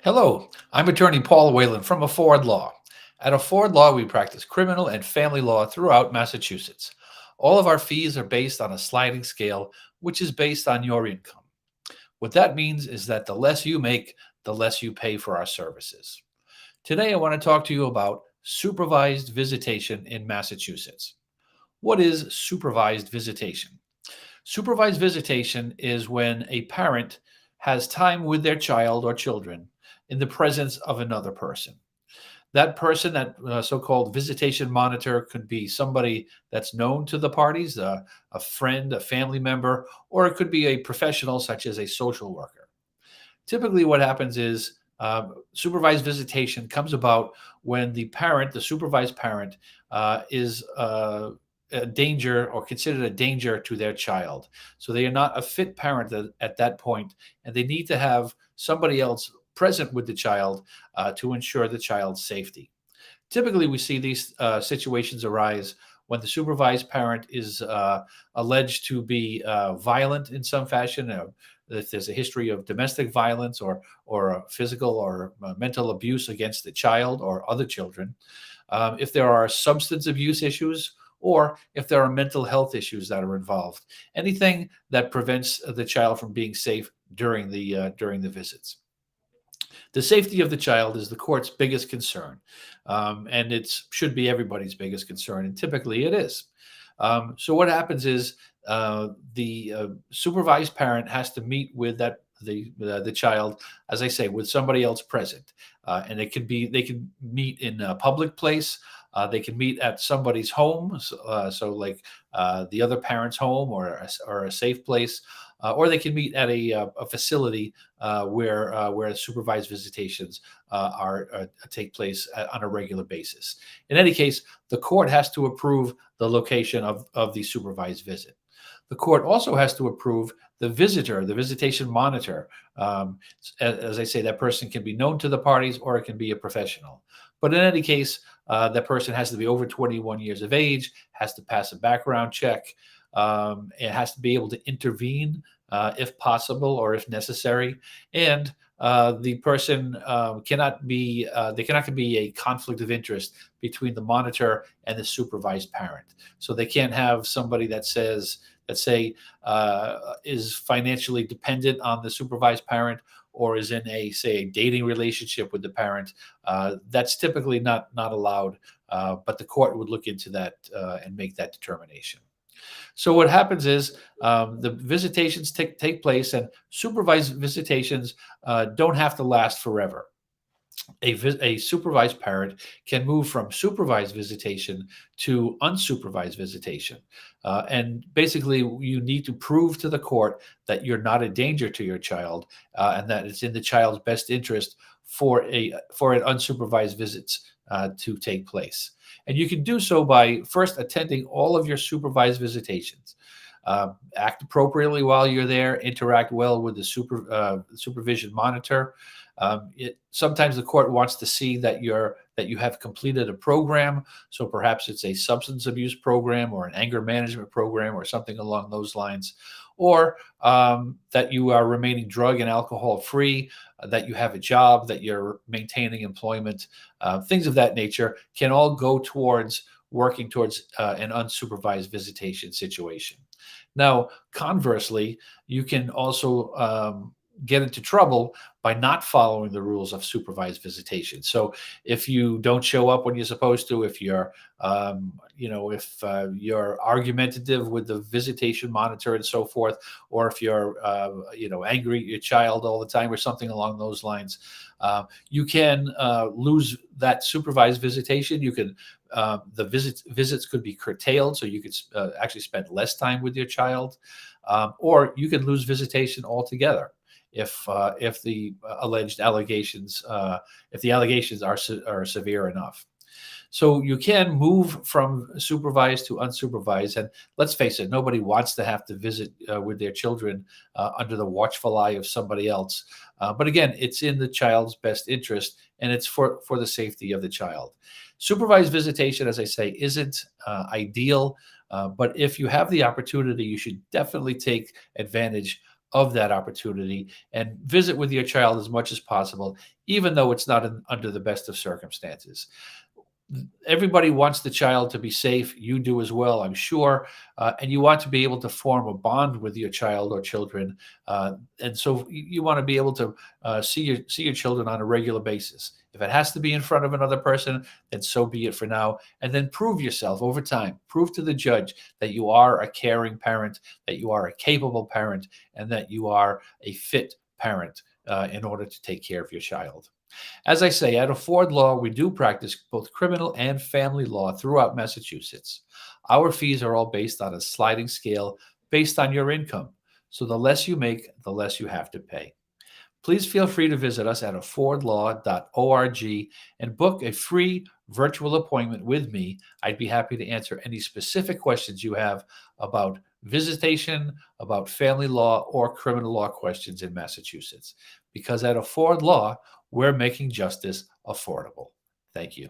Hello, I'm attorney Paul Whalen from Afford Law. At Afford Law, we practice criminal and family law throughout Massachusetts. All of our fees are based on a sliding scale, which is based on your income. What that means is that the less you make, the less you pay for our services. Today, I want to talk to you about supervised visitation in Massachusetts. What is supervised visitation? Supervised visitation is when a parent has time with their child or children in the presence of another person. That person, that so called visitation monitor, could be somebody that's known to the parties, a friend, a family member, or it could be a professional such as a social worker. Typically, what happens is supervised visitation comes about when the parent, the supervised parent, is a danger or considered a danger to their child. So they are not a fit parent at that point, and they need to have somebody else present with the child to ensure the child's safety. Typically, we see these situations arise when the supervised parent is alleged to be violent in some fashion. If there's a history of domestic violence or physical or mental abuse against the child or other children, if there are substance abuse issues, or if there are mental health issues that are involved, anything that prevents the child from being safe during the visits. The safety of the child is the court's biggest concern, and it should be everybody's biggest concern, and typically it is. So what happens is the supervised parent has to meet with the child, as I say, with somebody else present, and it could be they can meet in a public place. They can meet at somebody's home, so like the other parent's home or a safe place, or they can meet at a facility where supervised visitations are take place on a regular basis. In any case, the court has to approve the location of the supervised visit. The court also has to approve the visitor, the visitation monitor. As I say, that person can be known to the parties or it can be a professional. But in any case, that person has to be over 21 years of age, has to pass a background check, it has to be able to intervene if possible or if necessary, and the person there cannot be a conflict of interest between the monitor and the supervised parent. So they can't have somebody that say is financially dependent on the supervised parent or is in a dating relationship with the parent. That's typically not allowed, but the court would look into that and make that determination. So what happens is the visitations take place, and supervised visitations don't have to last forever. A supervised parent can move from supervised visitation to unsupervised visitation. And basically, you need to prove to the court that you're not a danger to your child and that it's in the child's best interest for an unsupervised visits to take place. And you can do so by first attending all of your supervised visitations. Act appropriately while you're there. Interact well with the supervision monitor. Sometimes the court wants to see that you have completed a program. So perhaps it's a substance abuse program or an anger management program or something along those lines, or that you are remaining drug and alcohol free, that you have a job, that you're maintaining employment. Things of that nature can all go towards working towards an unsupervised visitation situation. Now, conversely, you can also get into trouble by not following the rules of supervised visitation. So if you don't show up when you're supposed to, if if you're argumentative with the visitation monitor and so forth, or if you're angry at your child all the time or something along those lines, you can lose that supervised visitation. You can the visits could be curtailed, so you could actually spend less time with your child, or you can lose visitation altogether if the alleged allegations if the allegations are severe enough. So you can move from supervised to unsupervised, and let's face it, nobody wants to have to visit with their children under the watchful eye of somebody else. But again, it's in the child's best interest, and it's for the safety of the child. Supervised visitation, as I say, isn't ideal, but if you have the opportunity, you should definitely take advantage of that opportunity and visit with your child as much as possible, even though it's not under the best of circumstances. Everybody wants the child to be safe. You do as well, I'm sure. And you want to be able to form a bond with your child or children. And so you want to be able to see your children on a regular basis. If it has to be in front of another person, then so be it for now. And then prove yourself over time. Prove to the judge that you are a caring parent, that you are a capable parent, and that you are a fit parent in order to take care of your child. As I say, at Ford Law, we do practice both criminal and family law throughout Massachusetts. Our fees are all based on a sliding scale based on your income. So the less you make, the less you have to pay. Please feel free to visit us at affordlaw.org and book a free virtual appointment with me. I'd be happy to answer any specific questions you have about visitation, about family law, or criminal law questions in Massachusetts. Because at Afford Law, we're making justice affordable. Thank you.